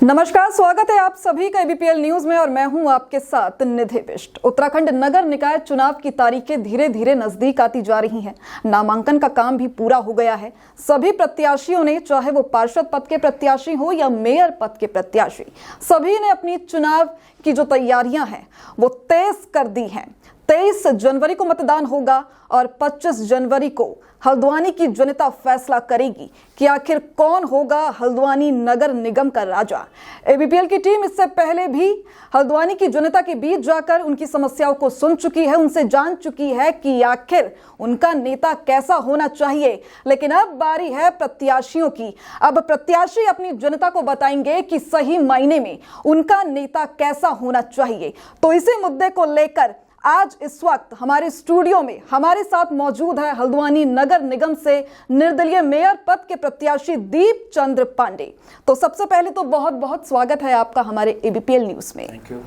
नमस्कार, स्वागत है आप सभी का एबीपीएल न्यूज में और मैं हूं आपके साथ निधि बिष्ट। उत्तराखंड नगर निकाय चुनाव की तारीखें धीरे धीरे नजदीक आती जा रही हैं। नामांकन का काम भी पूरा हो गया है। सभी प्रत्याशियों ने, चाहे वो पार्षद पद के प्रत्याशी हो या मेयर पद के प्रत्याशी, सभी ने अपनी चुनाव की जो तैयारियां हैं वो तेज कर दी हैं। 23 जनवरी को मतदान होगा और 25 जनवरी को हल्द्वानी की जनता फैसला करेगी कि आखिर कौन होगा हल्द्वानी नगर निगम का राजा। एबीपीएल की टीम इससे पहले भी हल्द्वानी की जनता के बीच जाकर उनकी समस्याओं को सुन चुकी है, उनसे जान चुकी है कि आखिर उनका नेता कैसा होना चाहिए। लेकिन अब बारी है प्रत्याशियों की। अब प्रत्याशी अपनी जनता को बताएंगे कि सही मायने में उनका नेता कैसा होना चाहिए। तो इसी मुद्दे को लेकर आज इस वक्त हमारे स्टूडियो में हमारे साथ मौजूद है हल्द्वानी नगर निगम से निर्दलीय मेयर पद के प्रत्याशी दीप चंद्र पांडे। तो सबसे पहले तो बहुत बहुत स्वागत है आपका हमारे एबीपीएल न्यूज में। Thank you.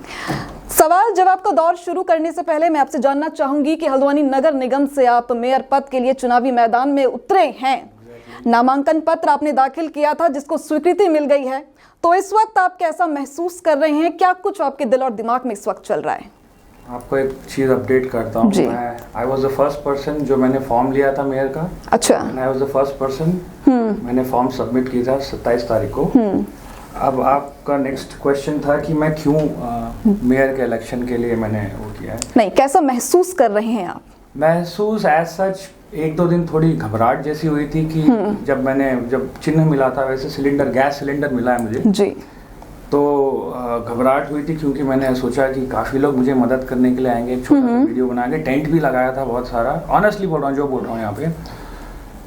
सवाल जवाब का दौर शुरू करने से पहले मैं आपसे जानना चाहूंगी कि हल्द्वानी नगर निगम से आप मेयर पद के लिए चुनावी मैदान में उतरे हैं। नामांकन पत्र आपने दाखिल किया था जिसको स्वीकृति मिल गई है। तो इस वक्त आप कैसा महसूस कर रहे हैं? क्या कुछ आपके दिल और दिमाग में इस वक्त चल रहा है? आपको एक चीज़ अपडेट करता हूँ। मैं I was the first person जो मैंने फॉर्म लिया था मेयर का। अच्छा। I was the first person. मैंने फॉर्म सबमिट किया था 27 तारीख को। अब आपका नेक्स्ट क्वेश्चन था कि मैं क्यों मेयर के इलेक्शन के लिए मैंने वो किया है। नहीं, कैसा महसूस कर रहे हैं आप? महसूस एज सच एक दो दिन थोड़ी घबराहट जैसी हुई थी कि जब चिन्ह मिला था, वैसे सिलेंडर, गैस सिलेंडर मिला है मुझे जी, तो घबराहट हुई थी क्योंकि मैंने सोचा कि काफ़ी लोग मुझे मदद करने के लिए आएंगे। एक छोटा सा वीडियो बना के टेंट भी लगाया था बहुत सारा। ऑनेस्टली बोल रहा हूँ, जो बोल रहा हूँ यहाँ पे,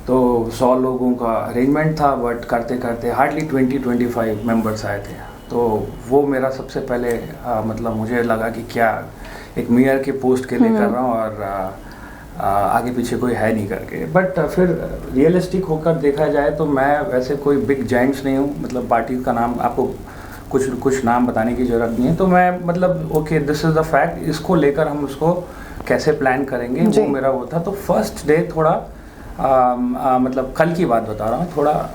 तो 100 लोगों का अरेंजमेंट था, बट करते करते हार्डली 20-25 मेंबर्स आए थे। तो वो मेरा सबसे पहले मतलब मुझे लगा कि क्या एक मेयर के पोस्ट के लिए कर रहा हूँ और आगे पीछे कोई है नहीं करके। बट फिर रियलिस्टिक होकर देखा जाए तो मैं वैसे कोई बिग जाइंट्स नहीं हूँ। मतलब पार्टी का नाम आपको कुछ नाम बताने की ज़रूरत नहीं है। तो मैं मतलब okay, this is the fact, इसको लेकर हम उसको कैसे प्लान करेंगे वो मेरा वो था। तो फर्स्ट डे थोड़ा मतलब कल की बात बता रहा हूँ, थोड़ा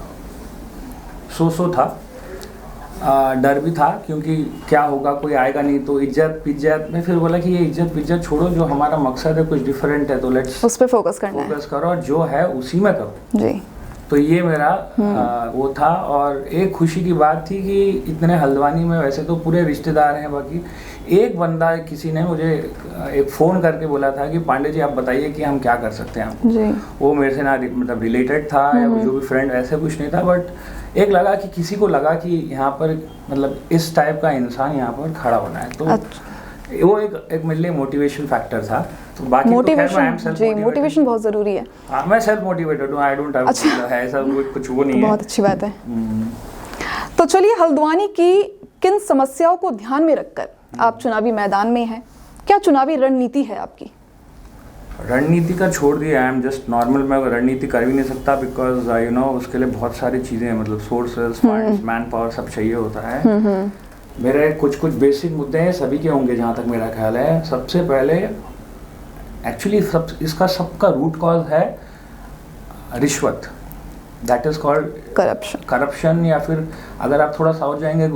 सो था, डर भी था क्योंकि क्या होगा, कोई आएगा नहीं तो इज्जत में फिर बोला कि ये इज्जत छोड़ो, जो हमारा मकसद है कुछ डिफरेंट है तो लेट्स उस पर फोकस करो और जो है उसी में करो जी। तो ये मेरा वो था। और एक खुशी की बात थी कि इतने हल्द्वानी में वैसे तो पूरे रिश्तेदार हैं, बाकी एक बंदा, किसी ने मुझे एक फ़ोन करके बोला था कि पांडे जी आप बताइए कि हम क्या कर सकते हैं आपको। वो मेरे से ना मतलब रिलेटेड था या जो भी फ्रेंड, ऐसे कुछ नहीं था, बट एक लगा कि किसी को लगा कि यहाँ पर मतलब इस टाइप का इंसान यहाँ पर खड़ा होना है। तो वो एक मेरे लिए मोटिवेशन फैक्टर था। तो बाकी मोटिवेशन बहुत जरूरी है। हाँ, मैं सेल्फ मोटिवेटेड हूँ, आई डोंट हैव ऐसा कुछ वो नहीं है। बहुत अच्छी बात है। तो चलिए, हल्द्वानी की किन समस्याओं को ध्यान में रखकर आप चुनावी मैदान में हैं? क्या चुनावी रणनीति है आपकी? रणनीति का छोड़ दिया, आई एम जस्ट नॉर्मल। मैं रणनीति कर भी नहीं सकता बिकॉज यू नो उसके लिए बहुत सारी चीज़ें, मतलब सोर्सेज, फंड्स, मैन पावर सब चाहिए होता है। मेरे कुछ बेसिक मुद्दे हैं, सभी के होंगे जहाँ तक मेरा ख्याल है। सबसे पहले एक्चुअली इसका सबका रूट कॉज है रिश्वत, दैट इज कॉल्ड करप्शन। या फिर अगर आप थोड़ा साउथ जाएंगे,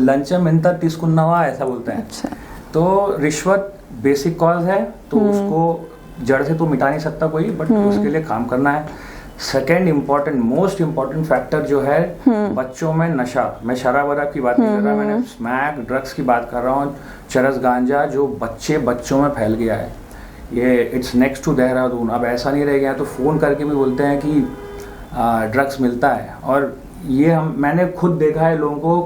लंचम इंता तिस्कुन्नवा ऐसा बोलते हैं। अच्छा। तो रिश्वत बेसिक कॉज है, तो उसको जड़ से तो मिटा नहीं सकता कोई, बट उसके लिए काम करना है। Second important, most important factor जो है बच्चों में नशा। मैं शराब वराब की बात नहीं कर रहा, मैंने स्मैक ड्रग्स की बात कर रहा हूँ। चरस गांजा जो बच्चों में फैल गया है, ये इट्स नेक्स्ट टू देहरादून। अब ऐसा नहीं रह गया तो फ़ोन करके भी बोलते हैं कि ड्रग्स मिलता है। और ये मैंने खुद देखा है, लोगों को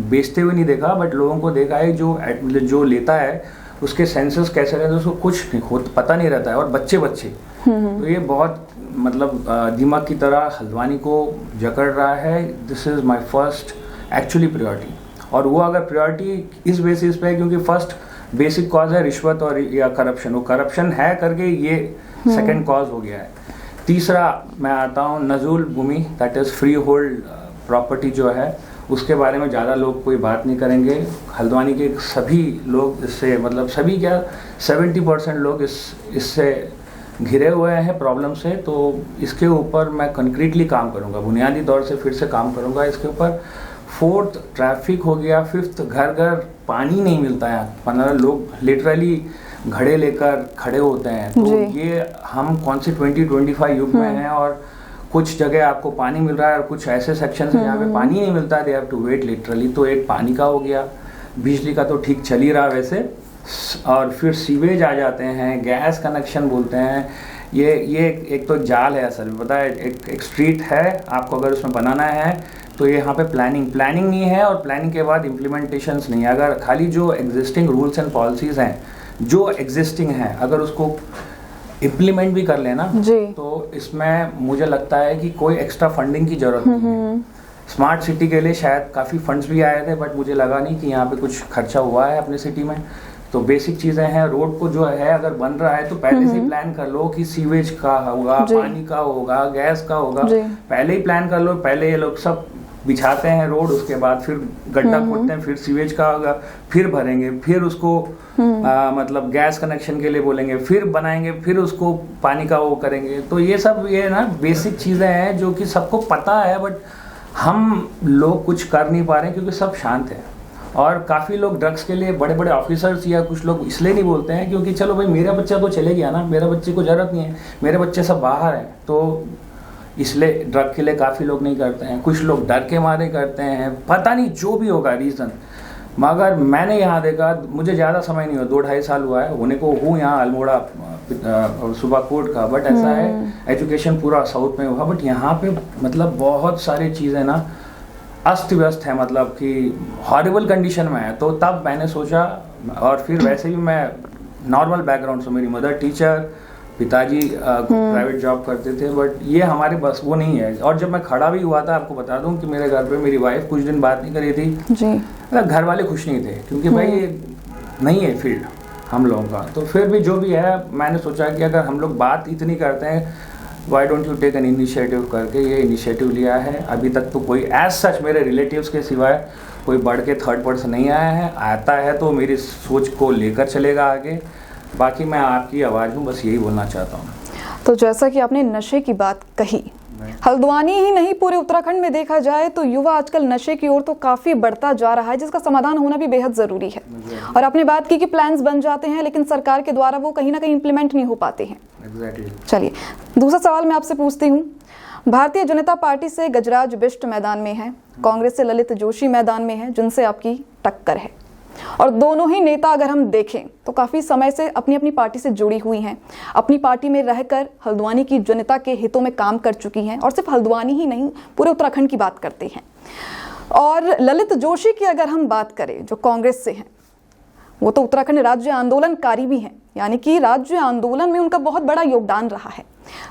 बेचते हुए नहीं देखा, बट लोगों को देखा है जो लेता है उसके सेंसेस कैसे रहते हैं, उसको कुछ नहीं पता नहीं रहता है। और बच्चे तो ये बहुत मतलब दिमाग की तरह हल्द्वानी को जकड़ रहा है। This is my first actually priority. और वो अगर प्रायोरिटी इस बेसिस पे है क्योंकि फर्स्ट बेसिक कॉज है रिश्वत और या करप्शन, वो करप्शन है करके ये सेकंड कॉज हो गया है। तीसरा मैं आता हूँ नजूल भूमि, that is freehold property जो है, उसके बारे में ज़्यादा लोग कोई बात नहीं करेंगे। हल्द्वानी के सभी लोग इससे, मतलब सभी क्या 70% लोग इससे घिरे हुए हैं प्रॉब्लम से। तो इसके ऊपर मैं कंक्रीटली काम करूंगा, बुनियादी तौर से फिर से काम करूंगा इसके ऊपर। फोर्थ ट्रैफिक हो गया, फिफ्थ घर घर पानी नहीं मिलता है। 15 लोग लिटरली घड़े लेकर खड़े होते हैं। तो जी। ये हम कौन से 2025 युग में हैं, और कुछ जगह आपको पानी मिल रहा है और कुछ ऐसे सेक्शन हैं जहाँ पे पानी नहीं मिलता है, they have to wait literally. तो एक पानी का हो गया, बिजली का तो ठीक चल ही रहा वैसे, और फिर सीवेज आ जाते हैं, गैस कनेक्शन बोलते हैं। ये एक तो जाल है असल में, पता है। एक स्ट्रीट है, आपको अगर उसमें बनाना है तो ये यहाँ पे प्लानिंग नहीं है, और प्लानिंग के बाद इम्प्लीमेंटेशंस नहीं है। अगर खाली जो एग्जिस्टिंग रूल्स एंड पॉलिसीज़ हैं, जो एग्जिस्टिंग हैं, अगर उसको इम्प्लीमेंट भी कर लेना तो इसमें मुझे लगता है कि कोई एक्स्ट्रा फंडिंग की जरूरत नहीं है। स्मार्ट सिटी के लिए शायद काफ़ी फंड्स भी आए थे, बट मुझे लगा नहीं कि यहाँ पे कुछ खर्चा हुआ है अपने सिटी में। तो बेसिक चीज़ें हैं, रोड को जो है अगर बन रहा है तो पहले से ही प्लान कर लो कि सीवेज का होगा, पानी का होगा, गैस का होगा, पहले ही प्लान कर लो। पहले ये लोग सब बिछाते हैं रोड, उसके बाद फिर गड्ढा खोदते हैं, फिर सीवेज का होगा, फिर भरेंगे, फिर उसको मतलब गैस कनेक्शन के लिए बोलेंगे, फिर बनाएंगे, फिर उसको पानी का वो करेंगे। तो ये सब ये ना बेसिक चीज़ें हैं जो कि सबको पता है, बट हम लोग कुछ कर नहीं पा रहे हैं क्योंकि सब शांत है। और काफ़ी लोग ड्रग्स के लिए बड़े बड़े ऑफिसर्स या कुछ लोग इसलिए नहीं बोलते हैं क्योंकि चलो भाई मेरा बच्चा तो चले गया ना, मेरा बच्चे को ज़रूरत नहीं है, मेरे बच्चे सब बाहर हैं, तो इसलिए ड्रग के लिए काफ़ी लोग नहीं करते हैं। कुछ लोग डर के मारे करते हैं, पता नहीं जो भी होगा रीज़न। मगर मैंने यहाँ देखा, मुझे ज़्यादा समय नहीं हुआ, 2-2.5 साल हुआ है होने को, हूँ यहाँ अल्मोड़ा सुबा कोर्ट का, बट ऐसा है एजुकेशन पूरा साउथ में हुआ, बट यहाँ पे मतलब बहुत सारी चीज़ें ना अस्त व्यस्त है, मतलब कि हॉरिबल कंडीशन में है। तो तब मैंने सोचा, और फिर वैसे भी मैं नॉर्मल बैकग्राउंड से, मेरी मदर टीचर, पिताजी प्राइवेट जॉब करते थे, बट ये हमारे बस वो नहीं है। और जब मैं खड़ा भी हुआ था, आपको बता दूं कि मेरे घर पे मेरी वाइफ कुछ दिन बात नहीं करी थी जी। मतलब घर वाले खुश नहीं थे क्योंकि भाई ये नहीं है फील्ड हम लोगों का। तो फिर भी जो भी है, मैंने सोचा कि अगर हम लोग बात इतनी करते हैं, why don't you take an initiative करके ये इनिशिएटिव लिया है। अभी तक तो कोई एज सच मेरे रिलेटिव्स के सिवाय कोई बढ़ के थर्ड पर्सन नहीं आया है। आता है तो मेरी सोच को लेकर चलेगा आगे। बाकी मैं आपकी आवाज़ हूँ, बस यही बोलना चाहता हूँ। तो जैसा कि आपने नशे की बात कही, हल्द्वानी ही नहीं पूरे उत्तराखंड में देखा जाए तो युवा आजकल नशे की ओर तो काफी बढ़ता जा रहा है, जिसका समाधान होना भी बेहद जरूरी है। और आपने बात की कि प्लान्स बन जाते हैं लेकिन सरकार के द्वारा वो कहीं ना कहीं इंप्लीमेंट नहीं हो पाते हैं। चलिए दूसरा सवाल मैं आपसे पूछती हूँ। भारतीय जनता पार्टी से गजराज बिष्ट मैदान में है, कांग्रेस से ललित जोशी मैदान में है, जिनसे आपकी टक्कर है। और दोनों ही नेता अगर हम देखें तो काफी समय से अपनी अपनी पार्टी से जुड़ी हुई हैं, अपनी पार्टी में रहकर हल्द्वानी की जनता के हितों में काम कर चुकी हैं, और सिर्फ हल्द्वानी ही नहीं पूरे उत्तराखंड की बात करते हैं। और ललित जोशी की अगर हम बात करें जो कांग्रेस से हैं, वो तो उत्तराखंड राज्य आंदोलनकारी भी हैं, यानी कि राज्य आंदोलन में उनका बहुत बड़ा योगदान रहा है।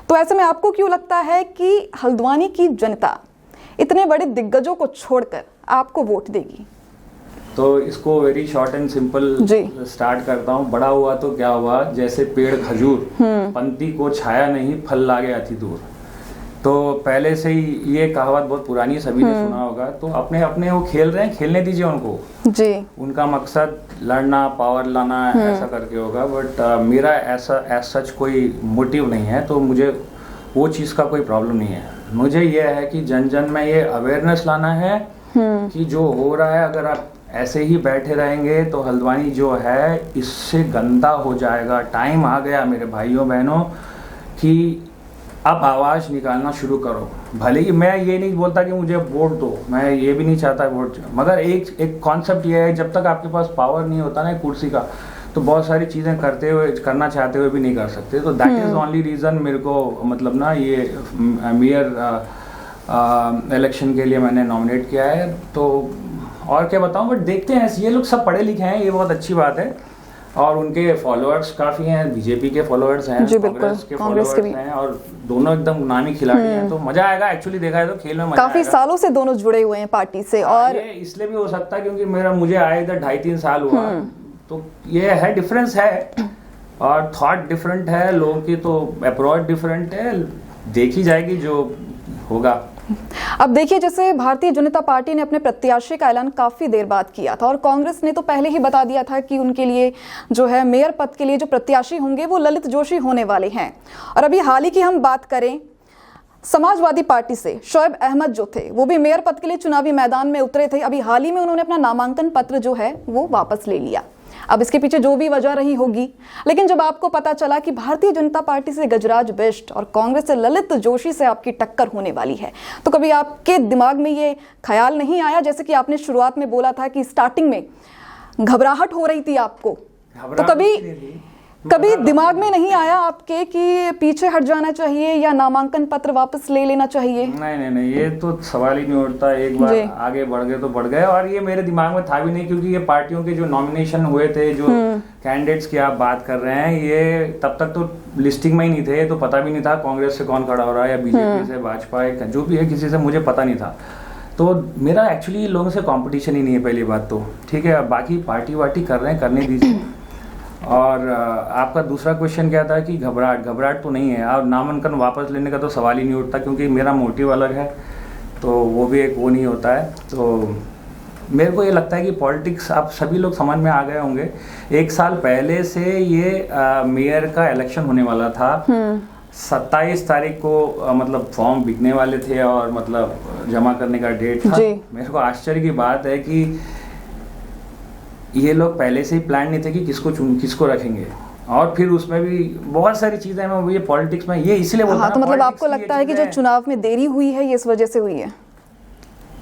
तो ऐसे में आपको क्यों लगता है कि हल्द्वानी की जनता इतने बड़े दिग्गजों को छोड़कर आपको वोट देगी? तो इसको very short and simple start करता हूँ। बड़ा हुआ तो क्या हुआ, जैसे पेड़ खजूर, पंक्ति को छाया नहीं फल लागे अति दूर। तो पहले से ही ये कहावत बहुत पुरानी, सभी ने सुना होगा। तो अपने अपने वो खेल रहे हैं, खेलने दीजिए उनको जी। उनका मकसद लड़ना, पावर लाना, ऐसा करके होगा। बट मेरा ऐसा सच कोई मोटिव नहीं है, तो मुझे वो चीज़ का कोई प्रॉब्लम नहीं है। मुझे ये है कि जन जन में ये अवेयरनेस लाना है कि जो हो रहा है, अगर आप ऐसे ही बैठे रहेंगे तो हल्द्वानी जो है इससे गंदा हो जाएगा। टाइम आ गया मेरे भाइयों बहनों कि अब आवाज़ निकालना शुरू करो। भले ही मैं ये नहीं बोलता कि मुझे वोट दो, मैं ये भी नहीं चाहता वोट, मगर एक कॉन्सेप्ट ये है, जब तक आपके पास पावर नहीं होता ना कुर्सी का, तो बहुत सारी चीज़ें करना चाहते हुए भी नहीं कर सकते। तो दैट इज़ ओनली रीज़न मेरे को मतलब ना ये मेयर इलेक्शन के लिए मैंने नॉमिनेट किया है। तो और क्या बताऊं, बट देखते हैं। ये लोग सब पढ़े लिखे हैं, ये बहुत अच्छी बात है, और उनके फॉलोअर्स काफ़ी हैं, बीजेपी के फॉलोअर्स हैं, कांग्रेस के फॉलोअर्स हैं, और दोनों एकदम नामी खिलाड़ी हैं। तो मजा आएगा, एक्चुअली देखा है तो खेल में मजा काफी आएगा। सालों से दोनों जुड़े हुए हैं पार्टी से, और ये इसलिए भी हो सकता है क्योंकि मुझे आए इधर 2.5-3 साल हुआ। तो ये है, डिफरेंस है, और थॉट डिफरेंट है लोगों की, तो अप्रोच डिफरेंट है। देखी जाएगी जो होगा। अब देखिए, जैसे भारतीय जनता पार्टी ने अपने प्रत्याशी का ऐलान काफी देर बाद किया था, और कांग्रेस ने तो पहले ही बता दिया था कि उनके लिए जो है मेयर पद के लिए जो प्रत्याशी होंगे वो ललित जोशी होने वाले हैं। और अभी हाल ही की हम बात करें, समाजवादी पार्टी से शोएब अहमद जो थे वो भी मेयर पद के लिए चुनावी मैदान में उतरे थे। अभी हाल ही में उन्होंने अपना नामांकन पत्र जो है वो वापस ले लिया। अब इसके पीछे जो भी वजह रही होगी, लेकिन जब आपको पता चला कि भारतीय जनता पार्टी से गजराज बिष्ट और कांग्रेस से ललित जोशी से आपकी टक्कर होने वाली है, तो कभी आपके दिमाग में ये ख्याल नहीं आया, जैसे कि आपने शुरुआत में बोला था कि स्टार्टिंग में घबराहट हो रही थी आपको, तो कभी दिमाग में नहीं आया आपके कि पीछे हट जाना चाहिए या नामांकन पत्र वापस ले लेना चाहिए? नहीं, ये तो सवाल ही नहीं उठता। एक बार आगे बढ़ गए तो बढ़ गए, और ये मेरे दिमाग में था भी नहीं, क्योंकि ये पार्टियों के जो नॉमिनेशन हुए थे, जो कैंडिडेट्स की आप बात कर रहे हैं, ये तब तक तो लिस्टिंग में ही नहीं थे, तो पता भी नहीं था कांग्रेस से कौन खड़ा हो रहा है या बीजेपी से, भाजपा जो भी है, किसी से मुझे पता नहीं था। तो मेरा एक्चुअली लोगों से कंपटीशन ही नहीं है, पहली बात तो ठीक है। बाकी पार्टी वार्टी कर रहे हैं, करने दीजिए। और आपका दूसरा क्वेश्चन क्या था कि घबराहट तो नहीं है, और नामांकन वापस लेने का तो सवाल ही नहीं उठता, क्योंकि मेरा मोटिव अलग है, तो वो भी एक वो नहीं होता है। तो मेरे को ये लगता है कि पॉलिटिक्स आप सभी लोग समझ में आ गए होंगे। 1 साल पहले से ये मेयर का इलेक्शन होने वाला था। 27 तारीख को मतलब फॉर्म बिकने वाले थे और मतलब जमा करने का डेट था। मेरे को आश्चर्य की बात है कि ये लोग पहले से ही प्लान नहीं थे कि किसको रखेंगे, और फिर उसमें भी बहुत सारी चीजें हैं। ये पॉलिटिक्स में ये इसलिए बोलता हूं, तो मतलब आपको लगता है कि जो चुनाव में देरी हुई है ये इस वजह से हुई है?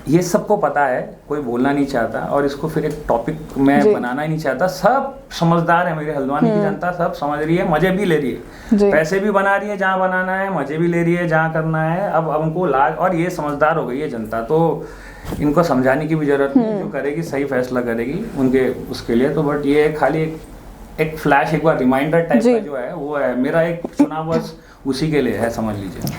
ये सबको पता है, कोई बोलना नहीं चाहता, और इसको फिर एक टॉपिक में बनाना ही नहीं चाहता। सब समझदार है, मेरे हल्द्वानी की जनता सब समझ रही है, मजे भी ले रही है, पैसे भी बना रही है जहाँ बनाना है, मजे भी ले रही है जहाँ करना है। अब उनको लाज, और ये समझदार हो गई है जनता, तो इनको समझाने की भी जरूरत नहीं। जो करेगी सही फैसला करेगी उनके उसके लिए। तो बट ये खाली एक फ्लैश, एक बार रिमाइंडर टाइप का जो है वो है, मेरा एक चुनाव बस उसी के लिए है, समझ लीजिए।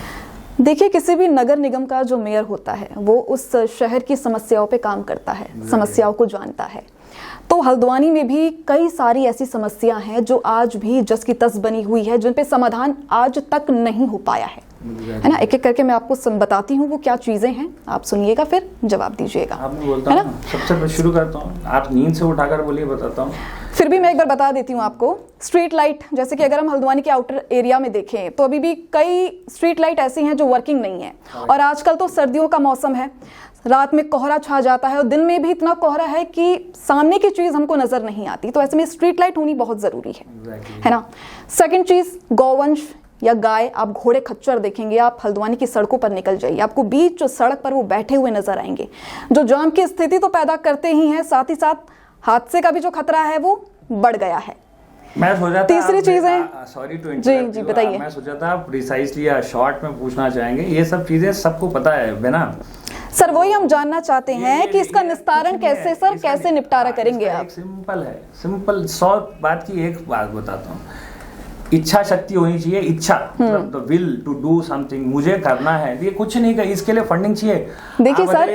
देखिए, किसी भी नगर निगम का जो मेयर होता है वो उस शहर की समस्याओं पे काम करता है, समस्याओं को जानता है। तो हल्द्वानी में भी कई सारी ऐसी समस्याएं हैं जो आज भी जस की तस बनी हुई है, जिन पे समाधान आज तक नहीं हो पाया है ना। एक एक करके मैं आपको बताती हूँ वो क्या चीजें हैं, आप सुनिएगा फिर जवाब दीजिएगा। आपने बोलता हूँ, सबसे पहले शुरू करता हूँ, आप नींद से उठाकर बोलिए, बताता हूँ। फिर भी मैं एक बार बता देती हूँ आपको। स्ट्रीट लाइट, जैसे कि अगर हम हल्द्वानी के आउटर एरिया में देखें तो अभी भी कई स्ट्रीट लाइट ऐसी हैं जो वर्किंग नहीं है। और आजकल तो सर्दियों का मौसम है, रात में कोहरा छा जाता है और दिन में भी इतना कोहरा है कि सामने की चीज हमको नजर नहीं आती, तो ऐसे में स्ट्रीट लाइट होनी बहुत जरूरी है ना। सेकंड चीज, गौवंश या गाय, आप घोड़े खच्चर देखेंगे, आप हल्द्वानी की सड़कों पर निकल जाइए, आपको बीच जो सड़क पर वो बैठे हुए नजर आएंगे, जो जाम की स्थिति तो पैदा करते ही हैं, साथ ही साथ हादसे का भी जो खतरा है वो बढ़ गया है। मैं सोचा था, तीसरी चीज है, सॉरी टू जी बताइए। मैं सोचा था आप प्रिसाइसली या शॉर्ट में पूछना चाहेंगे, ये सब चीजें सबको पता है ना सर, वही हम जानना चाहते हैं कि इसका निस्तारण कैसे, सर कैसे निपटारा करेंगे आप? सिंपल है, सिंपल 100 बात की एक बात बताता हूँ। इच्छा शक्ति होनी चाहिए, इच्छा मतलब the will to do something, मुझे करना है, ये कुछ नहीं कर, इसके लिए फंडिंग चाहिए। देखिए सर,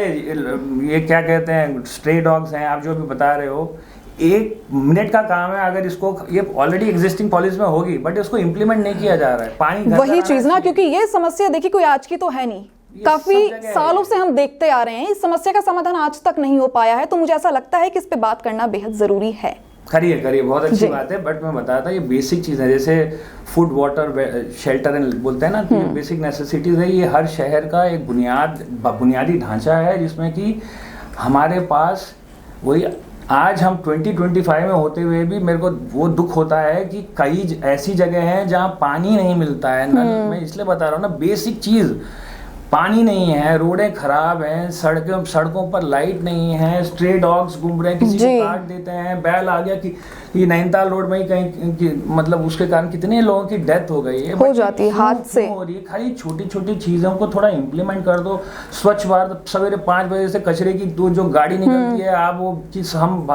ये क्या कहते हैं, स्ट्रे डॉग्स हैं, आप जो भी बता रहे हो, 1 मिनट का काम है। अगर इसको, ये ऑलरेडी एग्जिस्टिंग पॉलिसी में होगी, बट इसको इम्प्लीमेंट नहीं किया जा रहा है। पानी वही चीज ना, क्योंकि ये समस्या देखिए कोई आज की तो है नहीं, काफी सालों से हम देखते आ रहे हैं, इस समस्या का समाधान आज तक नहीं हो पाया है। तो मुझे ऐसा लगता है कि इस पे बात करना बेहद जरूरी है। करिए, बहुत अच्छी बात है, बट मैं बताया था ये बेसिक चीज़ है, जैसे फूड, वाटर, शेल्टर एंड बोलते हैं ना, तो बेसिक नेसेसिटीज है। ये हर शहर का एक बुनियादी ढांचा है, जिसमें कि हमारे पास वही, आज हम 2025 में होते हुए भी मेरे को वो दुख होता है कि कई ऐसी जगह हैं जहाँ पानी नहीं मिलता है। मैं इसलिए बता रहा हूँ ना, बेसिक चीज़ पानी नहीं है, रोडें खराब हैं, सड़कों पर लाइट नहीं है, स्ट्रे डॉग्स घूम रहे हैं, किसी को काट देते हैं, बैल आ गया कि नैनीताल रोड में ही कहीं मतलब उसके कारण कितने लोगों की डेथ हो गई है, हो जाती है हाथ से। हो रही है। खाली छोटी छोटी चीजों को थोड़ा इम्प्लीमेंट कर दो। स्वच्छ भारत, सवेरे 5 बजे से कचरे की जो गाड़ी निकलती है, आप वो चीज, हम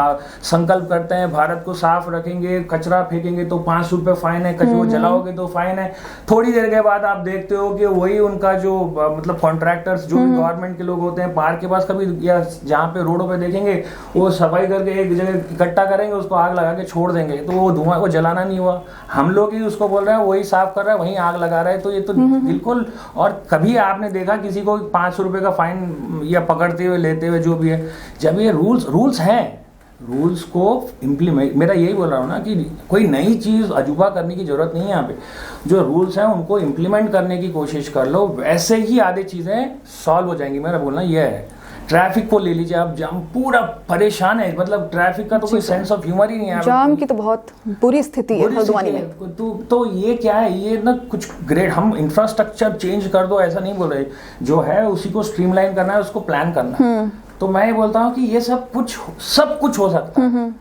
संकल्प करते हैं भारत को साफ रखेंगे, कचरा फेंकेंगे तो 500 रुपये फाइन है, कचरा जलाओगे तो फाइन है। थोड़ी देर के बाद आप देखते हो कि वही उनका जो मतलब कॉन्ट्रैक्टर्स, जो भी गवर्नमेंट के लोग होते हैं, पार्क के पास कभी या जहाँ पे रोडों पे देखेंगे, वो सफाई करके एक जगह इकट्ठा करेंगे, उसको आग लगा के छोड़ देंगे, तो वो धुआं को जलाना नहीं हुआ। हम लोग ही उसको बोल रहे हैं, वही साफ कर रहा है, वही आग लगा रहा है, तो ये तो बिल्कुल। और कभी आपने देखा किसी को 500 रुपये का फाइन या पकड़ते हुए, लेते हुए, जो भी है? जब ये रूल्स हैं, रूल्स को इम्प्लीमेंट, मेरा यही बोल रहा हूँ ना कि कोई नई चीज़ अजूबा करने की ज़रूरत नहीं है यहाँ पे। जो रूल्स हैं उनको इम्प्लीमेंट करने की कोशिश कर लो, वैसे ही आधी चीज़ें सॉल्व हो जाएंगी। मेरा बोलना यह है। ट्रैफिक को ले लीजिए आप, जाम पूरा परेशान है, मतलब ट्रैफिक का तो कोई सेंस ऑफ ह्यूमर ही नहीं है। जाम की तो बहुत बुरी स्थिति है हल्द्वानी में। तो ये क्या है, ये ना कुछ ग्रेट, हम इंफ्रास्ट्रक्चर चेंज कर दो ऐसा नहीं बोल रहे, जो है उसी को स्ट्रीमलाइन करना है, उसको प्लान करना है। तो मैं ये बोलता हूँ कि ये सब कुछ हो सकता है।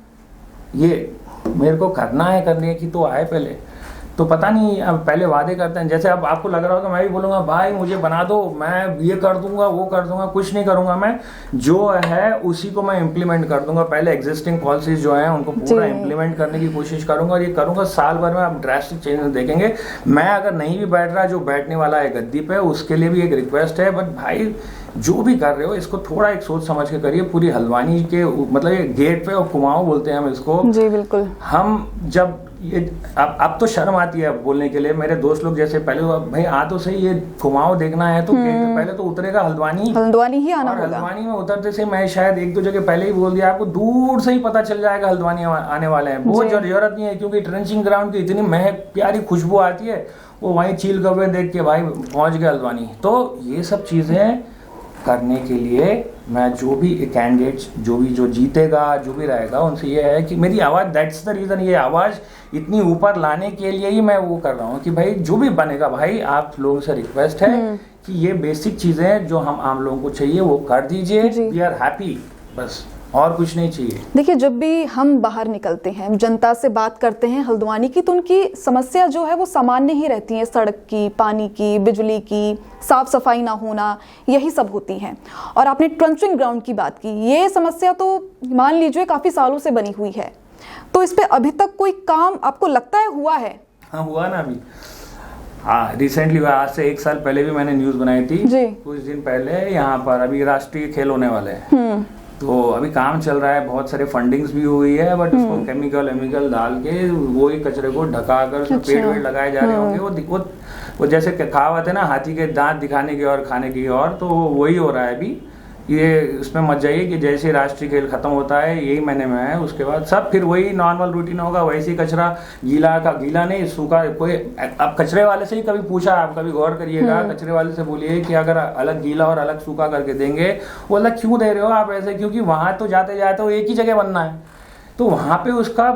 ये मेरे को करना है, करने की तो आए पहले, तो पता नहीं, अब पहले वादे करते हैं। जैसे अब आपको लग रहा होगा मैं भी बोलूँगा भाई मुझे बना दो, मैं ये कर दूंगा वो कर दूंगा, कुछ नहीं करूंगा मैं, जो है उसी को मैं इम्प्लीमेंट कर दूंगा। पहले एग्जिस्टिंग पॉलिसीज जो हैं उनको पूरा इम्प्लीमेंट करने की कोशिश करूंगा, और ये करूंगा साल भर में आप ड्रास्टिक चेंजेस देखेंगे। मैं अगर नहीं भी बैठ रहा, जो बैठने वाला है गद्दी पे, उसके लिए भी एक रिक्वेस्ट है, बट भाई जो भी कर रहे हो इसको थोड़ा एक सोच समझ के करिए। पूरी हल्द्वानी के मतलब ये गेट पे, और कुमाऊं बोलते हैं हम इसको। जी बिल्कुल। हम जब ये अब तो शर्म आती है बोलने के लिए। मेरे दोस्त लोग जैसे पहले भाई आ तो सही, ये कुमाऊं देखना है तो पहले तो उतरेगा हल्द्वानी ही आना होगा। हल्द्वानी में उतरते से मैं शायद एक दो जगह पहले ही बोल दिया, आपको दूर से ही पता चल जाएगा हल्द्वानी आने वाले हैं। बहुत जरूरत नहीं है, क्योंकि ट्रेंचिंग ग्राउंड की इतनी महक प्यारी खुशबू आती है, वो वहीं चील कौवे देख के भाई पहुंच गए हल्द्वानी। तो ये सब चीजें करने के लिए मैं जो भी कैंडिडेट्स, जो जीतेगा, जो भी रहेगा, उनसे ये है कि मेरी आवाज़, दैट्स द रीज़न, ये आवाज़ इतनी ऊपर लाने के लिए ही मैं वो कर रहा हूँ कि भाई जो भी बनेगा, भाई आप लोगों से रिक्वेस्ट है कि ये बेसिक चीज़ें जो हम आम लोगों को चाहिए वो कर दीजिए। वी आर हैप्पी, बस और कुछ नहीं चाहिए। देखिए, जब भी हम बाहर निकलते हैं, जनता से बात करते हैं हल्द्वानी की, तो उनकी समस्या जो है वो सामान्य ही रहती है। सड़क की, पानी की, बिजली की, साफ सफाई ना होना, यही सब होती हैं। और आपने ट्रंचिंग ग्राउंड की बात की, ये समस्या तो मान लीजिए काफ़ी सालों से बनी हुई है, तो इस पे अभी तक कोई काम आपको लगता है हुआ है? हाँ, हुआ ना अभी। हाँ, रिसेंटली हुआ, आज से 1 साल पहले भी मैंने न्यूज़ बनाई थी। कुछ दिन पहले यहाँ पर अभी राष्ट्रीय खेल होने वाले हैं, तो अभी काम चल रहा है, बहुत सारे फंडिंग्स भी हुई है, बट उसको केमिकल डाल के वही कचरे को ढका कर पेड़ वेड़ लगाए जा रहे होंगे। वो जैसे कहावत है ना, हाथी के दांत दिखाने की और खाने की और, तो वही हो रहा है अभी। ये इसमें मत जाइए कि जैसे राष्ट्रीय खेल खत्म होता है, यही महीने में है, उसके बाद सब फिर वही नॉर्मल रूटीन होगा, वैसे कचरा गीला नहीं सूखा। कोई अब कचरे वाले से ही कभी पूछा, आप कभी गौर करिएगा, कचरे वाले से बोलिए कि अगर अलग गीला और अलग सूखा करके देंगे, वो अलग क्यों दे रहे हो आप ऐसे? क्योंकि वहां तो जाते जाते वो एक ही जगह बनना है, तो वहां पे उसका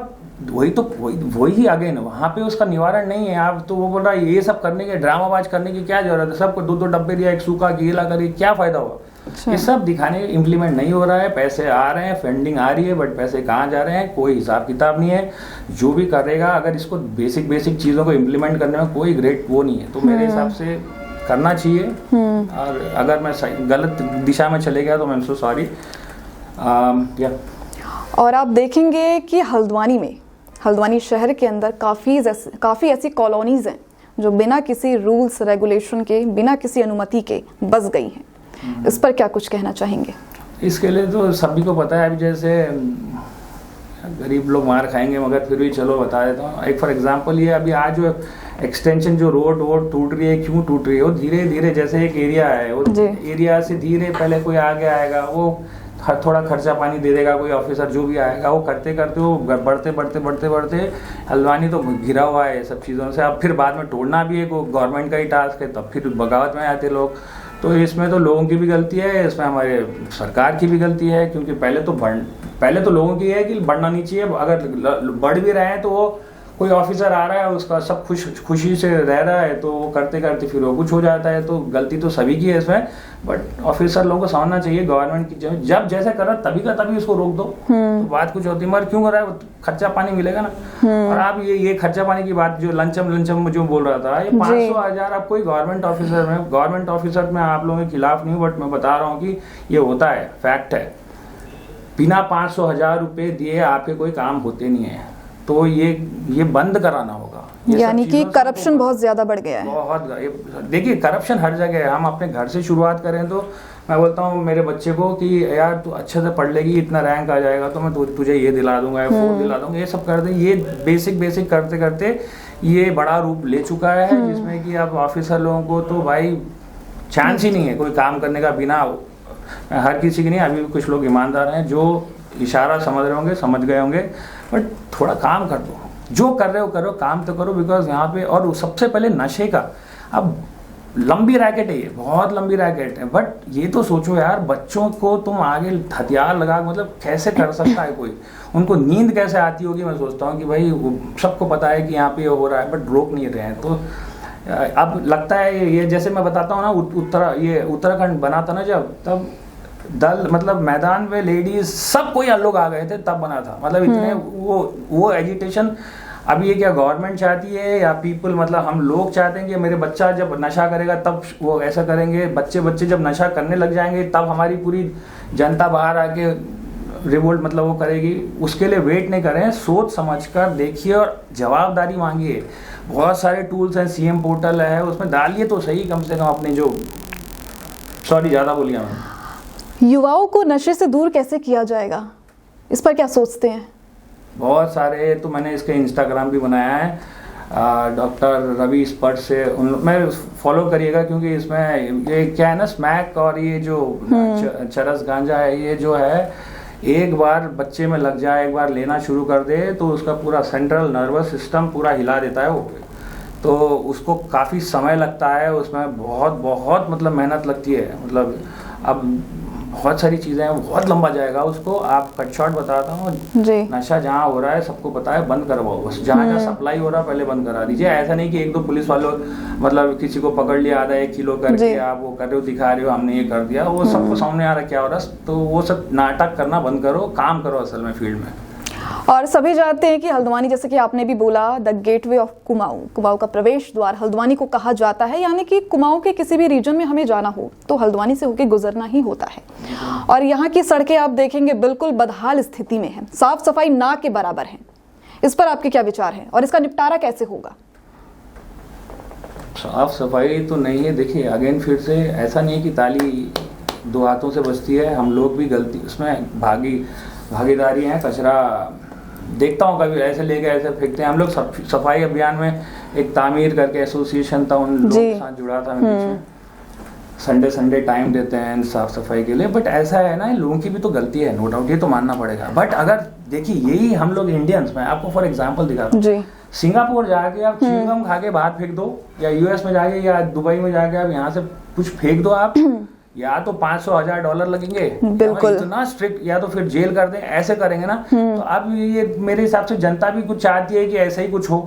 वही अगेन वहां पे उसका निवारण नहीं है। आप तो वो बोल रहा है ये सब करने के, ड्रामाबाज करने की क्या जरूरत है? सबको 2-2 डब्बे दिया, एक सूखा गीला करिए, क्या फायदा हुआ? ये सब दिखाने, इम्प्लीमेंट नहीं हो रहा है। पैसे आ रहे हैं, फंडिंग आ रही है, बट पैसे कहाँ जा रहे हैं कोई हिसाब किताब नहीं है। जो भी करेगा, अगर इसको बेसिक चीज़ों को इम्प्लीमेंट करने में कोई ग्रेट वो नहीं है, तो मेरे हिसाब से करना चाहिए। और अगर मैं गलत दिशा में चले गया तो मैं सो सॉरी। और आप देखेंगे कि हल्द्वानी शहर के अंदर काफ़ी ऐसी कॉलोनीज हैं जो बिना किसी रूल्स रेगुलेशन के, बिना किसी अनुमति के बस गई हैं। इस पर क्या कुछ कहना चाहेंगे? इसके लिए तो सभी को पता है। अभी जैसे गरीब लोग मार खाएंगे, मगर फिर भी चलो बता देता हूँ। एक फॉर एग्जांपल, ये अभी आज जो एक्सटेंशन जो रोड टूट रही है, क्यों टूट रही है? वो धीरे धीरे, जैसे एक एरिया है, वो एरिया से धीरे पहले कोई आगे आएगा, वो थोड़ा खर्चा पानी दे देगा, कोई ऑफिसर जो भी आएगा, वो करते करते वो बढ़ते हल्द्वानी तो घिरा हुआ है सब चीज़ों से। अब फिर बाद में तोड़ना भी एक गवर्नमेंट का ही टास्क है, तब फिर बगावत में आते लोग। तो इसमें तो लोगों की भी गलती है, इसमें हमारे सरकार की भी गलती है, क्योंकि पहले तो लोगों की है कि बढ़ना नहीं चाहिए। अगर बढ़ भी रहे हैं तो वो कोई ऑफिसर आ रहा है, उसका सब खुशी से रह रहा है, तो वो करते करते फिर वो कुछ हो जाता है। तो गलती तो सभी की है इसमें, बट ऑफिसर लोगों को समझना चाहिए गवर्नमेंट की, जब जैसे कर रहा तभी का तभी उसको रोक दो, तो बात कुछ होती है। मगर क्यों कर रहा है? खर्चा पानी मिलेगा ना। और आप ये खर्चा पानी की बात, जो लंचम जो बोल रहा था, ये 500,000 आप कोई गवर्नमेंट ऑफिसर में आप लोगों के खिलाफ नहीं, बट मैं बता रहा हूँ कि ये होता है, फैक्ट है। बिना 500,000 रुपए दिए आपके कोई काम होते नहीं है, तो ये बंद कराना होगा। यानी कि करप्शन बहुत ज्यादा बढ़ गया है। बहुत। देखिए, करप्शन हर जगह है। हम अपने घर से शुरुआत करें तो मैं बोलता हूँ मेरे बच्चे को कि यार तू अच्छे से पढ़ लेगी, इतना रैंक आ जाएगा तो मैं तुझे ये दिला दूंगा, फोन दिला दूंगा, ये सब कर दे। ये बेसिक करते करते ये बड़ा रूप ले चुका है, जिसमें कि अब ऑफिसर लोगों को तो भाई चांस ही नहीं है कोई काम करने का बिना। हर किसी की नहीं, अभी भी कुछ लोग ईमानदार हैं जो इशारा समझ रहे होंगे, समझ गए होंगे, बट थोड़ा काम कर दो, जो कर रहे हो करो, काम तो करो। बिकॉज यहाँ पे और सबसे पहले नशे का, अब लंबी रैकेट है ये, बहुत लंबी रैकेट है, बट ये तो सोचो यार, बच्चों को तुम आगे हथियार लगा, मतलब कैसे कर सकता है कोई, उनको नींद कैसे आती होगी। मैं सोचता हूँ कि भाई सबको पता है कि यहाँ पे हो रहा है बट रोक नहीं रहे हैं। तो अब लगता है ये जैसे मैं बताता हूँ ना, ये उत्तराखंड बना था ना जब, तब दल मतलब मैदान में लेडीज सब कोई लोग आ गए थे तब बना था, मतलब इतने वो एजिटेशन। अब ये क्या गवर्नमेंट चाहती है या पीपल, मतलब हम लोग चाहते हैं कि मेरे बच्चा जब नशा करेगा तब वो ऐसा करेंगे, बच्चे जब नशा करने लग जाएंगे तब हमारी पूरी जनता बाहर आके रिवोल्ट मतलब वो करेगी। उसके लिए वेट नहीं करें, सोच समझ कर देखिए और जवाबदारी मांगिए। बहुत सारे टूल्स हैं, सीएम पोर्टल है, उसमें डालिए तो सही कम से कम अपने जो, सॉरी ज़्यादा बोलिए मैं। युवाओं को नशे से दूर कैसे किया जाएगा, इस पर क्या सोचते हैं? बहुत सारे, तो मैंने इसके इंस्टाग्राम भी बनाया है, डॉक्टर रवि स्पर्ट से मैं फॉलो करिएगा, क्योंकि इसमें ये क्या है ना, स्मैक और ये जो चरस गांजा है, ये जो है एक बार बच्चे में लग जाए, एक बार लेना शुरू कर दे तो उसका पूरा सेंट्रल नर्वस सिस्टम पूरा हिला देता है वो। तो उसको काफ़ी समय लगता है, उसमें बहुत मतलब मेहनत लगती है, मतलब अब बहुत सारी चीज़ें हैं, बहुत लंबा जाएगा उसको। आप कट शॉट बताता हूँ, नशा जहाँ हो रहा है सबको पता है, बंद करवाओ बस। जहाँ सप्लाई हो रहा है पहले बंद करा दीजिए। ऐसा नहीं कि एक दो पुलिस वालों मतलब किसी को पकड़ लिया आधा 1 किलो करके आप वो कर रहे हो, दिखा रहे हो हमने ये कर दिया, वो सबको सामने आ रहा क्या हो रहा है। तो वो सब नाटक करना बंद करो, काम करो असल में फील्ड में। और सभी जानते हैं कि हल्द्वानी, जैसे कि आपने भी बोला, the gateway of Kumaon, Kumaon का प्रवेश द्वार हल्द्वानी को कहा जाता है। यानी कि कुमाऊं के किसी भी रीजन में हमें जाना हो तो हल्द्वानी से होकर गुजरना ही होता है। और यहाँ की सड़कें आप देखेंगे बिल्कुल बदहाल स्थिति में है, साफ सफाई ना के बराबर है। इस पर आपके क्या विचार हैं और इसका निपटारा कैसे होगा? साफ सफाई तो नहीं है। देखिए अगेन फिर से ऐसा नहीं है कि ताली 2 हाथों से बजती है, हम लोग भी गलती उसमें भागीदारी है। कचरा देखता हूँ कभी ऐसे लेके ऐसे फेंकते हैं हम लोग। सफाई अभियान में एक तामीर करके एसोसिएशन था, उन लोगों के साथ जुड़ा था मैं पीछे। संडे टाइम देते हैं साफ सफाई के लिए। बट ऐसा है ना, लोगों की भी तो गलती है, नो डाउट, ये तो मानना पड़ेगा। बट अगर देखिए यही हम लोग इंडियंस में, आपको फॉर एग्जांपल दिखाता हूँ, सिंगापुर जाके आप च्युइंगम खा के बाहर फेंक दो, या यूएस में जाके या दुबई में जाके आप यहाँ से कुछ फेंक दो, आप या तो $500,000 लगेंगे, बिल्कुल इतना स्ट्रिक्ट, या तो फिर जेल कर दें। ऐसे करेंगे ना तो अब ये मेरे हिसाब से जनता भी कुछ चाहती है कि ऐसा ही कुछ हो।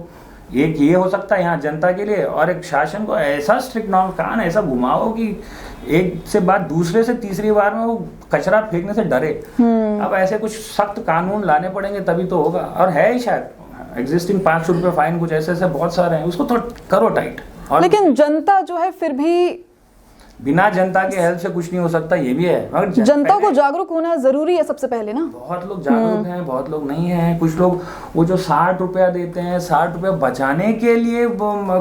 एक ये हो सकता है यहाँ जनता के लिए, और एक शासन को ऐसा स्ट्रिक्ट नॉर्म कान ऐसा घुमाओ कि एक से बात दूसरे से तीसरी बार में वो कचरा फेंकने से डरे। अब ऐसे कुछ सख्त कानून लाने पड़ेंगे तभी तो होगा। और है ही शायद एग्जिस्टिंग ₹500 फाइन, कुछ ऐसे बहुत सारे हैं, उसको तो करो टाइट। लेकिन जनता जो है फिर भी, बिना जनता के हेल्प से कुछ नहीं हो सकता, ये भी है। मगर जनता को जागरूक होना जरूरी है सबसे पहले ना। बहुत लोग जागरूक हैं, बहुत लोग नहीं हैं। कुछ लोग वो जो ₹60 देते हैं, ₹60 बचाने के लिए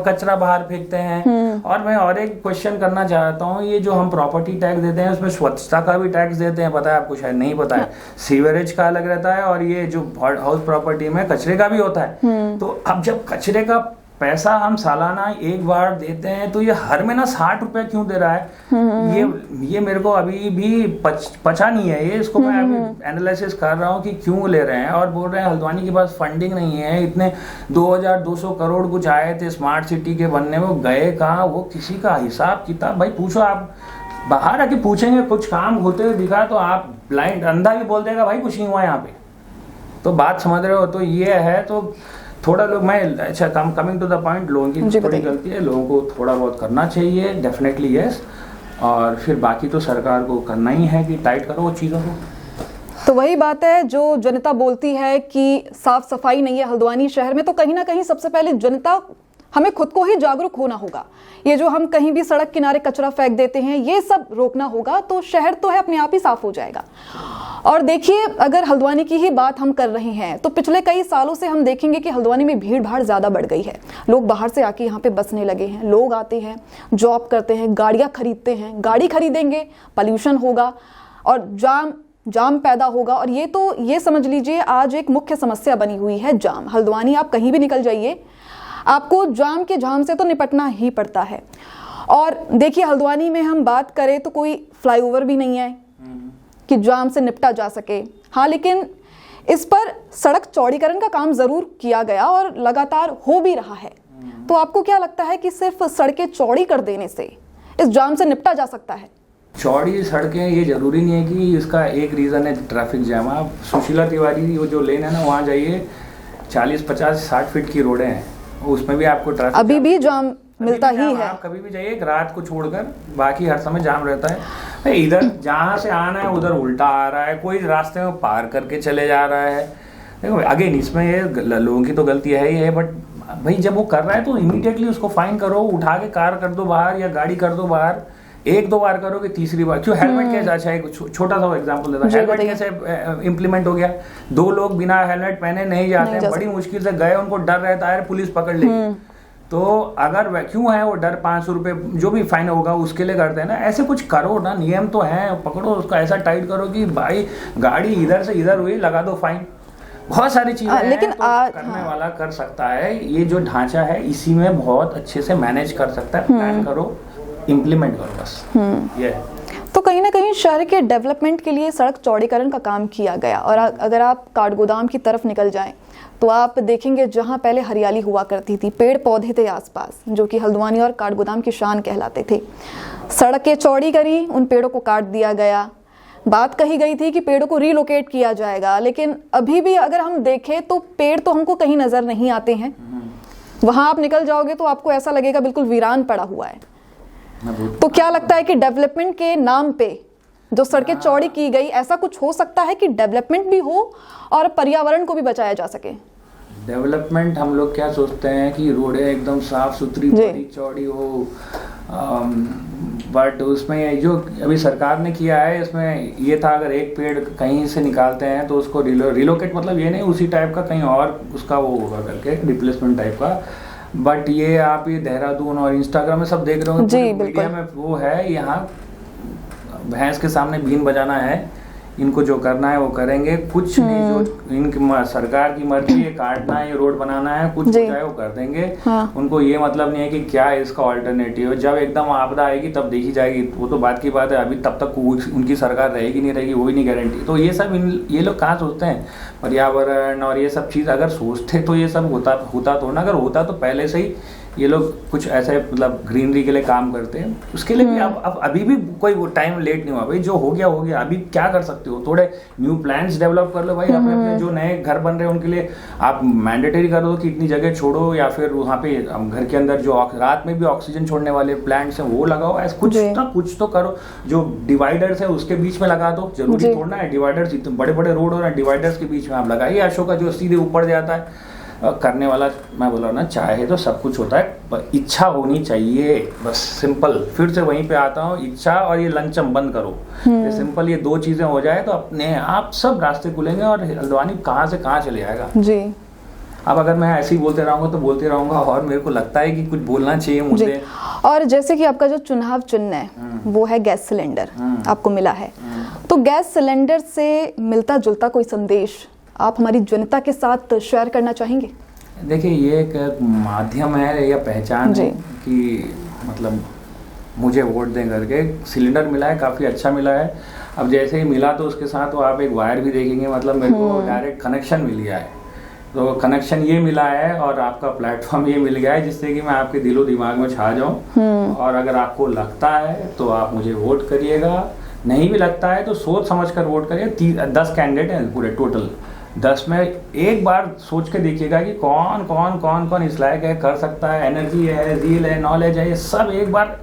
कचरा बाहर फेंकते हैं। और मैं और एक क्वेश्चन करना चाहता हूँ, ये जो हम प्रॉपर्टी टैक्स देते हैं उसमें स्वच्छता का भी टैक्स देते हैं, पता है आपको? शायद नहीं पता है। सीवरेज का अलग रहता है और ये जो हाउस प्रॉपर्टी में कचरे का भी होता है। तो अब जब कचरे का पैसा हम सालाना एक बार देते हैं तो ये हर महीना ₹60 क्यों दे रहा है? ये मेरे को अभी भी पचा नहीं है। ये इसको मैं अभी एनालिसिस कर रहा हूँ कि क्यों ले रहे हैं। और बोल रहे हैं हल्द्वानी के पास फंडिंग नहीं है, इतने 2200 करोड़ कुछ आए थे स्मार्ट सिटी के बनने में, वो गए कहाँ? वो किसी का हिसाब किताब भाई पूछो, आप बाहर आके पूछेंगे कुछ काम होते हुए दिखा तो आप ब्लाइंड अंधा भी बोल देगा भाई कुछ नहीं हुआ यहाँ पे। तो बात समझ रहे हो? तो ये है। तो थोड़ा लोग, मैं अच्छा कमिंग टू द पॉइंट, लोगों की थोड़ी गलती है, लोगों को थोड़ा बहुत करना चाहिए, डेफिनेटली यस। और फिर बाकी तो सरकार को करना ही है कि टाइट करो वो चीज़ों को। तो वही बात है जो जनता बोलती है कि साफ सफाई नहीं है हल्द्वानी शहर में, तो कहीं ना कहीं सबसे पहले जनता, हमें खुद को ही जागरूक होना होगा। ये जो हम कहीं भी सड़क किनारे कचरा फेंक देते हैं, ये सब रोकना होगा, तो शहर तो है अपने आप ही साफ हो जाएगा। और देखिए, अगर हल्द्वानी की ही बात हम कर रहे हैं तो पिछले कई सालों से हम देखेंगे कि हल्द्वानी में भीड़ भाड़ ज्यादा बढ़ गई है। लोग बाहर से आके यहाँ पे बसने लगे हैं, लोग आते हैं, जॉब करते हैं, गाड़ियां खरीदते हैं। गाड़ी खरीदेंगे, पॉल्यूशन होगा और जाम पैदा होगा। और ये समझ लीजिए आज एक मुख्य समस्या बनी हुई है जाम। हल्द्वानी आप कहीं भी निकल जाइए, आपको जाम के झाम से तो निपटना ही पड़ता है। और देखिए हल्द्वानी में हम बात करें तो कोई फ्लाईओवर भी नहीं है कि जाम से निपटा जा सके। हाँ, लेकिन इस पर सड़क चौड़ीकरण का काम जरूर किया गया और लगातार हो भी रहा है। तो आपको क्या लगता है कि सिर्फ सड़कें चौड़ी कर देने से इस जाम से निपटा जा सकता है? चौड़ी सड़कें ये जरूरी नहीं है कि इसका एक रीज़न है ट्रैफिक जैम। आप सुशीला तिवारी वो जो लेन है ना, वहाँ जाइए, 40, 50, 60 फीट की रोडें हैं, उसमें भी आपको ट्रैफिक अभी भी जाम मिलता ही है। आप कभी भी जाइए, एक रात को छोड़कर बाकी हर समय जाम रहता है। इधर जहाँ से आना है उधर उल्टा आ रहा है, कोई रास्ते में पार करके चले जा रहा है। देखो अगेन इसमें ये लोगों की तो गलती है ही है, बट भाई जब वो कर रहा है तो इमीडिएटली उसको फाइन करो, उठा के कार कर दो बाहर या गाड़ी कर दो बाहर। एक दो बार करोगे, तीसरी बार क्यों? हेलमेट कैसे? अच्छा एक छोटा सा एग्जांपल देता हूं, हेलमेट कैसे इंप्लीमेंट हो गया? 2 लोग बिना हेलमेट पहने नहीं जाते, बड़ी मुश्किल से गए, उनको डर रहता है पुलिस पकड़ लेगी। तो अगर क्यों है वो डर? 500 रुपए जो भी फाइन होगा उसके लिए करते हैं ना। ऐसे कुछ करो ना, नियम तो है, पकड़ो उसको, ऐसा टाइट करो कि भाई गाड़ी इधर से इधर हुई लगा दो फाइन। बहुत सारी चीजें लेकिन तो करने वाला कर सकता है। ये जो ढांचा है इसी में बहुत अच्छे से मैनेज कर सकता है। प्लान करो, इम्प्लीमेंट करो, बस ये। तो कहीं ना कहीं शहर के डेवलपमेंट के लिए सड़क चौड़ीकरण का काम किया गया। और अगर आप काठगोदाम की तरफ निकल जाएं तो आप देखेंगे जहां पहले हरियाली हुआ करती थी, पेड़ पौधे थे आसपास, जो कि हल्द्वानी और काठगोदाम की शान कहलाते थे, सड़कें चौड़ी करी, उन पेड़ों को काट दिया गया। बात कही गई थी कि पेड़ों को रिलोकेट किया जाएगा, लेकिन अभी भी अगर हम देखें तो पेड़ तो हमको कहीं नजर नहीं आते हैं। वहां आप निकल जाओगे तो आपको ऐसा लगेगा बिल्कुल वीरान पड़ा हुआ है। तो क्या लगता है कि डेवलपमेंट के नाम पे जो सड़कें चौड़ी की गई, ऐसा कुछ हो सकता है कि डेवलपमेंट भी हो और पर्यावरण को भी बचाया जा सके? डेवलपमेंट हम लोग क्या सोचते हैं कि रोडें एकदम साफ सुथरी बड़ी चौड़ी हो, बट उसमें जो अभी सरकार ने किया है इसमें ये था, अगर एक पेड़ कहीं से निकालते हैं तो उसको रिलोकेट, मतलब ये नहीं उसी टाइप का कहीं और उसका वो होगा करके रिप्लेसमेंट टाइप का। बट ये आप ये देहरादून और इंस्टाग्राम में सब देख रहे हो, मीडिया में वो है, यहाँ भैंस के सामने बीन बजाना है, इनको जो करना है वो करेंगे, कुछ नहीं, जो इनकी सरकार की मर्जी है, काटना है, ये रोड बनाना है, कुछ चाहे वो कर देंगे। हाँ। उनको ये मतलब नहीं है कि क्या है इसका ऑल्टरनेटिव। जब एकदम आपदा आएगी तब देखी जाएगी, वो तो बात की बात है। अभी तब तक उनकी सरकार रहेगी नहीं रहेगी वो भी नहीं गारंटी। तो ये सब ये लोग कहाँ सोचते हैं पर्यावरण और ये सब चीज़? अगर सोचते तो ये सब होता तो ना, अगर होता तो पहले से ही ये लोग कुछ ऐसे मतलब ग्रीनरी के लिए काम करते हैं। उसके लिए भी अब अभी भी कोई वो टाइम लेट नहीं हुआ भाई, जो हो गया। अभी क्या कर सकते हो? थोड़े न्यू प्लान्स डेवलप कर लो भाई। अपने जो नए घर बन रहे हैं उनके लिए आप मैंडेटरी कर दो कि इतनी जगह छोड़ो, या फिर वहाँ पे घर के अंदर जो रात में भी ऑक्सीजन छोड़ने वाले प्लांट्स हैं वो लगाओ। ऐसा कुछ तो करो। जो डिवाइडर्स है उसके बीच में लगा दो, जरूरी थोड़ा है डिवाइडर्स, इतने बड़े बड़े रोड हो रहे हैं, डिवाइडर्स के बीच में आप लगाइए। अशोका जो सीधे ऊपर जाता है, करने वाला मैं बोला ना, चाहे तो सब कुछ होता है, इच्छा होनी चाहिए, बस सिंपल। फिर से वहीं पे आता हूँ, इच्छा और ये लंचम बंद करो। ये सिंपल, ये 2 चीजें हो जाए तो अपने आप सब रास्ते खुलेंगे और हल्द्वानी कहाँ से कहाँ चले जाएगा जी। अब अगर मैं ऐसे ही बोलते रहूंगा तो बोलते रहूंगा, और मेरे को लगता है कि कुछ बोलना चाहिए मुझे। और जैसे कि आपका जो चुनाव चिन्ह है वो है गैस सिलेंडर, आपको मिला है, तो गैस सिलेंडर से मिलता जुलता कोई संदेश आप हमारी जनता के साथ शेयर करना चाहेंगे? देखिए, ये एक माध्यम है या पहचान है कि मतलब मुझे वोट दें करके। सिलेंडर मिला है, काफ़ी अच्छा मिला है। अब जैसे ही मिला तो उसके साथ तो आप एक वायर भी देखेंगे, मतलब मेरे को डायरेक्ट कनेक्शन मिल गया है। तो कनेक्शन ये मिला है और आपका प्लेटफॉर्म ये मिल गया है जिससे कि मैं आपके दिलो दिमाग में छा जाऊँ। और अगर आपको लगता है तो आप मुझे वोट करिएगा, नहीं भी लगता है तो सोच समझ कर वोट करिए। 10 कैंडिडेट हैं पूरे टोटल, 10 में एक बार सोच के देखिएगा कि कौन इस लायक है, कर सकता है, एनर्जी है, रील है, नॉलेज है, ये सब एक बार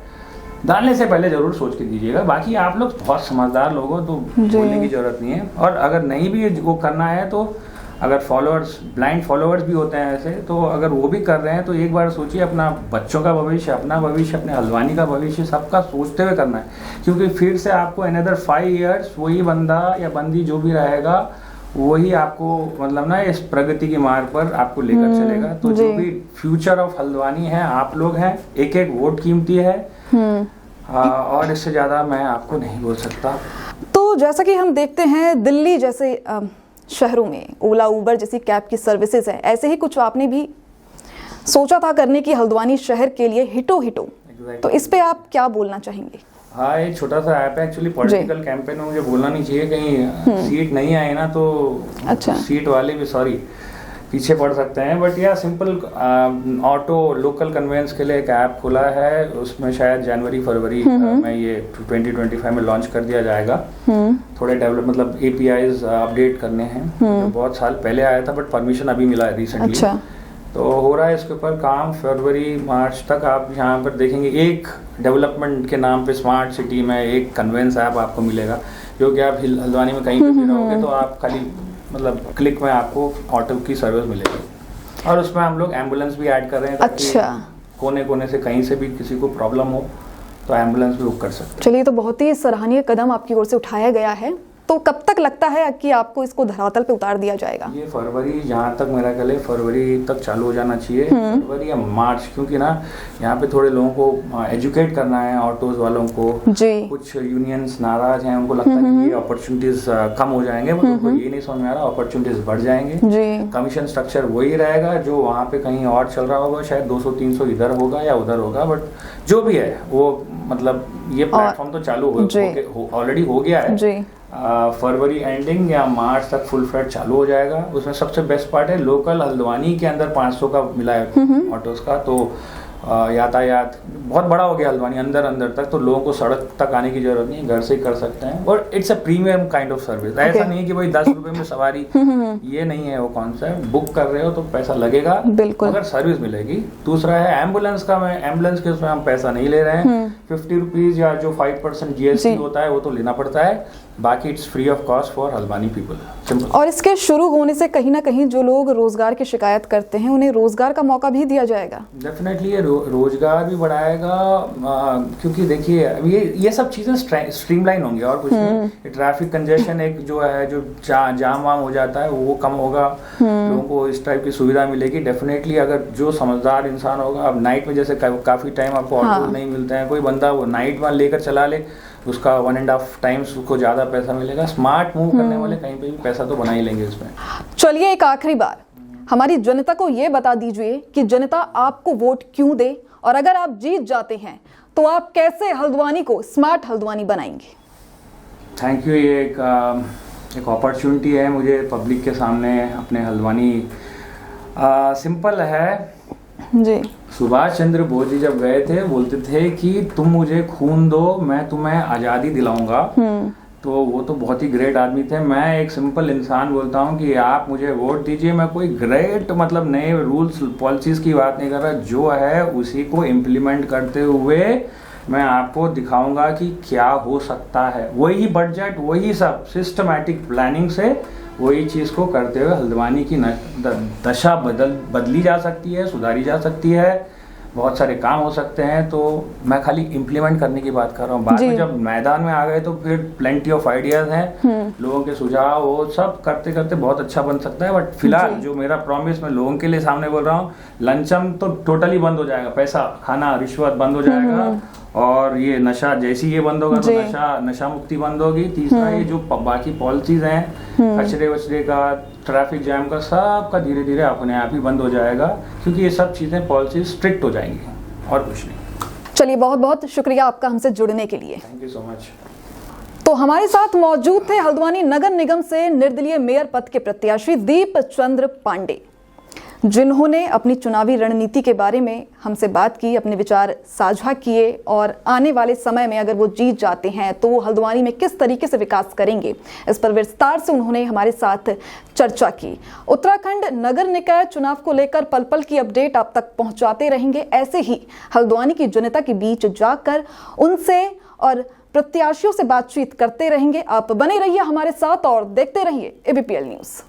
डालने से पहले जरूर सोच के दीजिएगा। बाकी आप लोग बहुत समझदार लोग हो तो बोलने की जरूरत नहीं है। और अगर नहीं भी वो करना है तो अगर फॉलोअर्स, ब्लाइंड फॉलोअर्स भी होते हैं ऐसे, तो अगर वो भी कर रहे हैं तो एक बार सोचिए, अपना बच्चों का भविष्य, अपना भविष्य, अपने हल्द्वानी का भविष्य, सबका सोचते हुए करना है। क्योंकि फिर से आपको अनदर 5 ईयर्स वही बंदा या बंदी जो भी रहेगा वही आपको मतलब ना इस प्रगति की मार्ग पर आपको लेकर चलेगा। तो जो भी फ्यूचर ऑफ हल्द्वानी है आप लोग हैं, एक एक वोट कीमती है। और इससे ज्यादा मैं आपको नहीं बोल सकता। तो जैसा कि हम देखते हैं दिल्ली जैसे शहरों में ओला उबर जैसी कैब की सर्विसेज है, ऐसे ही कुछ आपने भी सोचा था करने की हल्द्वानी शहर के लिए हिटो। तो इस पे आप क्या बोलना चाहेंगे? हाँ, एक छोटा सा ऐप है एक्चुअली। पॉलिटिकल कैंपेन में मुझे बोलना नहीं चाहिए, कहीं सीट नहीं आए ना तो अच्छा। सीट वाले भी सॉरी पीछे पड़ सकते हैं। बट यह सिंपल ऑटो लोकल कन्वेंस के लिए एक ऐप खुला है, उसमें शायद जनवरी फरवरी में ये 2025 में लॉन्च कर दिया जाएगा। थोड़े डेवलप मतलब APIs अपडेट करने हैं, तो बहुत साल पहले आया था बट परमिशन अभी मिला है रिसेंटली। अच्छा। तो हो रहा है इसके ऊपर काम, फरवरी मार्च तक आप यहाँ पर देखेंगे एक डेवलपमेंट के नाम पे स्मार्ट सिटी में एक कन्वेंस ऐप आपको मिलेगा, जो कि आप हल्द्वानी में कहीं भी रहोगे तो आप खाली मतलब क्लिक में आपको ऑटो की सर्विस मिलेगी। और उसमें हम लोग एम्बुलेंस भी ऐड कर रहे हैं ताकि अच्छा। कोने कोने से कहीं से भी किसी को प्रॉब्लम हो तो एम्बुलेंस भी बुक कर सकते हैं। चलिए, तो बहुत ही सराहनीय कदम आपकी ओर से उठाया गया है। तो कब तक लगता है कि आपको इसको धरातल पे उतार दिया जाएगा? ये फरवरी, जहाँ तक मेरा ख्याल है फरवरी तक चालू हो जाना चाहिए, फरवरी या मार्च, क्योंकि ना यहाँ पे थोड़े लोगों को एजुकेट करना है, ऑटोज वालों को जी। कुछ यूनियंस नाराज हैं, उनको लगता है कि ये अपॉर्चुनिटीज कम हो जाएंगे, बट उनको ये नहीं समझ में आ रहा अपॉर्चुनिटीज बढ़ जाएंगे जी। कमीशन स्ट्रक्चर वही रहेगा जो वहाँ पे कहीं और चल रहा होगा, शायद 200-300 इधर होगा या उधर होगा, बट जो भी है वो मतलब ये प्लेटफॉर्म तो चालू ऑलरेडी हो गया है जी। फरवरी एंडिंग या मार्च तक फुल फ्लैट चालू हो जाएगा। उसमें सबसे बेस्ट पार्ट है लोकल हल्द्वानी के अंदर 500 का मिला है ऑटोस का, तो यातायात बहुत बड़ा हो गया हल्द्वानी अंदर तक, तो लोगों को सड़क तक आने की जरूरत नहीं, घर से ही कर सकते हैं। और it's a premium kind of service. ऐसा नहीं है कि भाई 10 रुपए में सवारी, ये नहीं है वो कॉन्सेप्ट। बुक कर रहे हो तो पैसा लगेगा, अगर सर्विस मिलेगी। दूसरा है एम्बुलेंस का, एम्बुलेंस के उसमें हम पैसा नहीं ले रहे हैं। 50 रुपीज या जो 5% GST होता है वो तो लेना पड़ता है, बाकी it's free of cost for Haldwani people, simple. और इसके शुरू होने से कहीं ना कहीं जो लोग रोजगार की शिकायत करते हैं उन्हें रोजगार का मौका भी दिया जाएगा। डेफिनेटली ये रोजगार भी बढ़ाएगा, क्योंकि देखिए ये सब चीजें स्ट्रीमलाइन होंगी और कुछ नहीं। ट्रैफिक कंजेशन एक जो है, जो जाम वाम हो जाता है वो कम होगा, लोगों को इस टाइप की सुविधा मिलेगी। डेफिनेटली अगर जो समझदार इंसान होगा, अब नाइट में जैसे काफी टाइम आपको ऑटो नहीं मिलते हैं, कोई बंदा वो नाइट में लेकर चला ले, उसका 1.5 टाइम्स उसको ज्यादा पैसा मिलेगा। स्मार्ट मूव करने वाले कहीं पे भी पैसा तो बना ही लेंगे इसमें। चलिए, एक आखिरी बार हमारी जनता को ये बता दीजिए कि जनता आपको वोट क्यों दे, और अगर आप जीत जाते हैं तो आप कैसे हल्द्वानी को स्मार्ट हल्द्वानी बनाएंगे? Thank you. ये एक अपॉर्चुनिटी है मुझे पब्लिक के सामने अपने हल्द्वानी, सिंपल है जी। सुभाष चंद्र बोस जी जब गए थे बोलते थे कि तुम मुझे खून दो, मैं तुम्हें आज़ादी दिलाऊंगा। तो वो तो बहुत ही ग्रेट आदमी थे। मैं एक सिंपल इंसान बोलता हूँ कि आप मुझे वोट दीजिए। मैं कोई ग्रेट मतलब नए रूल्स पॉलिसीज की बात नहीं कर रहा, जो है उसी को इम्प्लीमेंट करते हुए मैं आपको दिखाऊंगा कि क्या हो सकता है। वही बजट, वही सब सिस्टमैटिक प्लानिंग से वही चीज़ को करते हुए हल्द्वानी की दशा बदली जा सकती है, सुधारी जा सकती है, बहुत सारे काम हो सकते हैं। तो मैं खाली इम्प्लीमेंट करने की बात कर रहा हूँ। बाद में जब मैदान में आ गए तो फिर प्लेंटी ऑफ आइडियाज हैं, लोगों के सुझाव, वो सब करते करते बहुत अच्छा बन सकता है। बट फिलहाल जो मेरा प्रॉमिस मैं लोगों के लिए सामने बोल रहा हूँ, लंचम तो टोटली बंद हो जाएगा, पैसा खाना रिश्वत बंद हो जाएगा, और ये नशा जैसी ये बंद होगा तो नशा मुक्ति बंद होगी। तीसरा ये जो बाकी पॉलिसीज हैं, कचरे वचरे का, ट्रैफिक जैम का, सब का धीरे धीरे अपने आप ही बंद हो जाएगा, क्योंकि ये सब चीजें पॉलिसीज स्ट्रिक्ट हो जाएंगी और कुछ नहीं। चलिए, बहुत बहुत शुक्रिया आपका हमसे जुड़ने के लिए। Thank you so much. तो हमारे साथ मौजूद थे हल्द्वानी नगर निगम से निर्दलीय मेयर पद के प्रत्याशी दीप चंद्र पांडे, जिन्होंने अपनी चुनावी रणनीति के बारे में हमसे बात की, अपने विचार साझा किए, और आने वाले समय में अगर वो जीत जाते हैं तो वो हल्द्वानी में किस तरीके से विकास करेंगे, इस पर विस्तार से उन्होंने हमारे साथ चर्चा की। उत्तराखंड नगर निकाय चुनाव को लेकर पल पल की अपडेट आप तक पहुंचाते रहेंगे। ऐसे ही हल्द्वानी की जनता के बीच जाकर उनसे और प्रत्याशियों से बातचीत करते रहेंगे। आप बने रहिए हमारे साथ और देखते रहिए ABPL न्यूज़।